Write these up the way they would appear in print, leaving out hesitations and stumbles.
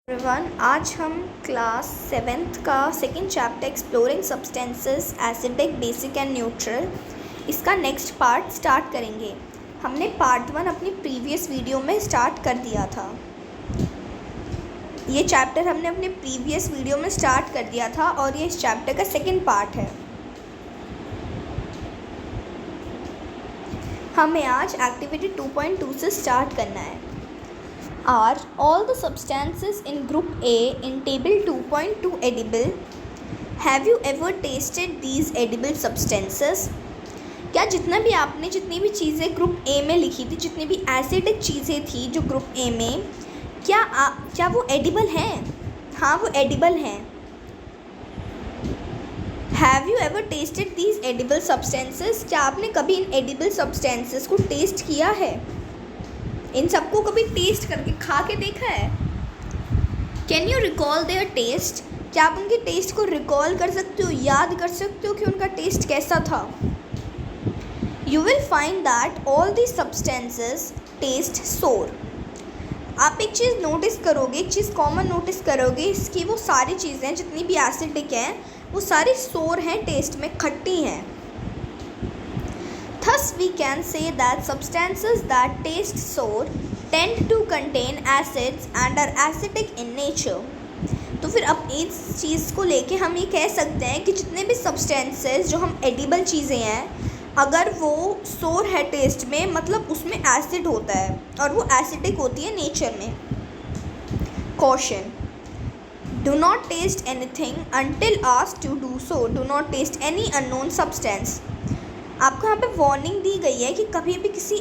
Everyone, आज हम class 7th का second chapter exploring substances acidic, basic and neutral इसका नेक्स्ट पार्ट स्टार्ट करेंगे। हमने पार्ट 1 अपनी प्रीवियस वीडियो में स्टार्ट कर दिया था। ये चैप्टर हमने अपने प्रीवियस वीडियो में स्टार्ट कर दिया था और ये इस चैप्टर का सेकंड पार्ट है। हमें आज एक्टिविटी 2.2 से स्टार्ट करना है। Are all the substances in group A in table 2.2 edible? Have you ever tasted these edible substances? क्या जितनी भी चीज़ें ग्रुप ए में लिखी थी, जितनी भी एसिडिक चीज़ें थी जो ग्रुप ए में, क्या वो एडिबल हैं? हाँ, वो एडिबल हैं। Have you ever tasted these edible substances? क्या आपने कभी इन एडिबल सब्सटेंसेस को टेस्ट किया है? इन सबको कभी टेस्ट करके खा के देखा है? Can you recall their taste? क्या आप उनके टेस्ट को रिकॉल कर सकते हो, याद कर सकते हो कि उनका टेस्ट कैसा था? You will find that all the substances taste sour. आप एक चीज़ नोटिस करोगे, एक चीज़ कॉमन नोटिस करोगे, इसकी वो सारी चीज़ें जितनी भी एसिडिक हैं वो सारी सोर हैं, टेस्ट में खट्टी हैं। Thus we can say that substances that taste sour tend to contain acids and are acidic in nature. तो फिर अब इस चीज़ को लेके हम ये कह सकते हैं कि जितने भी सब्सटेंसेस जो हम एडिबल चीज़ें हैं, अगर वो सोर है टेस्ट में, मतलब उसमें एसिड होता है और वो एसिडिक होती है नेचर में। Caution: Do not taste anything until asked to do so. Do not taste any unknown substance. आपको यहाँ पे वार्निंग दी गई है कि कभी भी किसी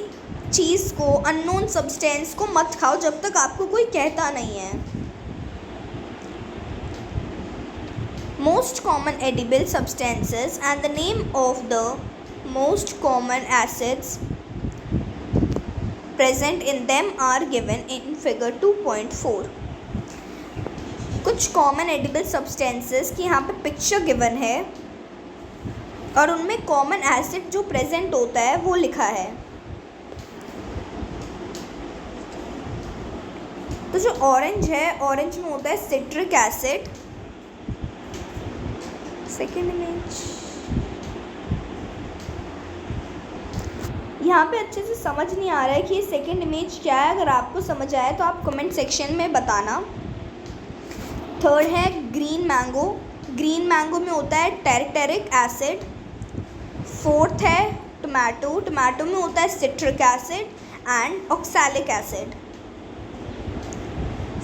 चीज़ को, अननोन सब्सटेंस को मत खाओ जब तक आपको कोई कहता नहीं है। Most common edible substances and the name of the most common acids present in them are given in figure 2.4। कुछ कॉमन एडिबल सब्सटेंसेस की यहाँ पे पिक्चर गिवन है और उनमें कॉमन एसिड जो प्रेजेंट होता है वो लिखा है। तो जो ऑरेंज है, ऑरेंज में होता है सिट्रिक एसिड। सेकेंड इमेज यहाँ पे अच्छे से समझ नहीं आ रहा है कि ये सेकेंड इमेज क्या है। अगर आपको समझ आए तो आप कमेंट सेक्शन में बताना। थर्ड है ग्रीन मैंगो। ग्रीन मैंगो में होता है टेरिक एसिड। फोर्थ है टोमेटो। टोमेटो में होता है citric acid and oxalic acid.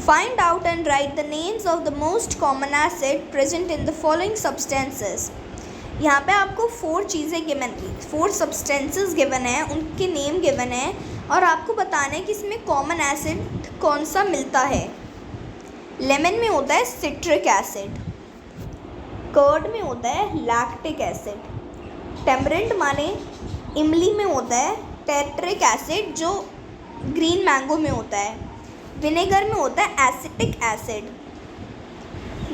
Find out and right the names of the most common acid present in the following substances. यहाँ पे आपको 4 चीज़ें गिवन, 4 सब्सटेंसेस गिवन है, उनके नेम गिवन है और आपको बताना है कि इसमें कॉमन एसिड कौन सा मिलता है। लेमन में होता है सिट्रिक एसिड। कर्ड में होता है लैक्टिक एसिड। टेम्परेंट माने इमली में होता है टेट्रिक एसिड जो ग्रीन मैंगो में होता है। विनेगर में होता है acetic acid.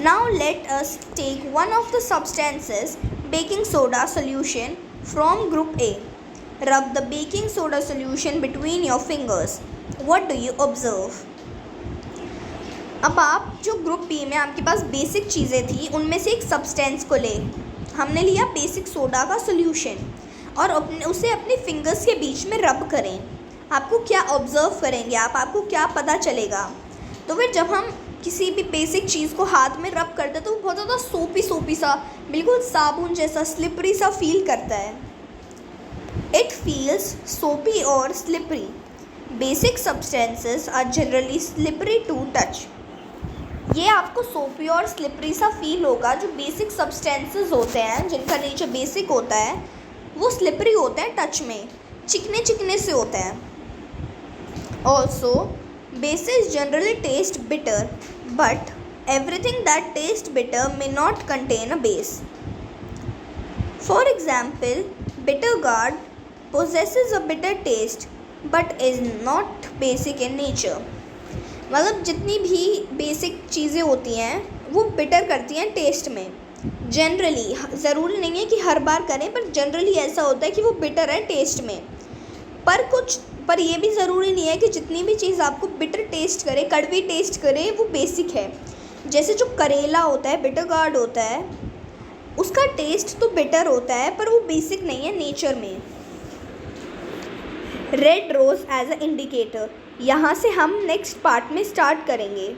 Now let us take one of the substances baking soda solution from group A. Rub the baking soda solution between your fingers. What do you observe? अब आप जो group B में आपके पास basic चीज़ें थी उनमें से एक सब्सटेंस को ले, हमने लिया बेसिक सोडा का सॉल्यूशन और उसे अपने फिंगर्स के बीच में रब करें। आपको क्या ऑब्ज़र्व करेंगे आपको क्या पता चलेगा? तो फिर जब हम किसी भी बेसिक चीज़ को हाथ में रब करते हैं तो वो बहुत ज़्यादा सोपी सा, बिल्कुल साबुन जैसा स्लिपरी सा फील करता है। इट फील्स सोपी और slippery. Basic substances are generally slippery to touch. ये आपको सोपी और स्लिपरी सा फील होगा। जो बेसिक सब्सटेंसेस होते हैं जिनका नेचर बेसिक होता है वो स्लिपरी होते हैं, टच में चिकने से होते हैं। Also basis generally test bitter but everything that test bitter may not contain a base. For example bitter gourd possesses a bitter taste but is not basic in nature. मतलब जितनी भी बेसिक चीज़ें होती हैं वो बिटर करती हैं test में। जनरली, ज़रूरी नहीं है कि हर बार करें, पर जनरली ऐसा होता है कि वो बिटर है टेस्ट में। पर कुछ पर ये भी ज़रूरी नहीं है कि जितनी भी चीज़ आपको बिटर टेस्ट करे, कड़वी टेस्ट करे, वो बेसिक है। जैसे जो करेला होता है, बिटर गार्ड होता है, उसका टेस्ट तो बिटर होता है पर वो बेसिक नहीं है नेचर में। Red rose as a indicator, यहाँ से हम नेक्स्ट पार्ट में स्टार्ट करेंगे।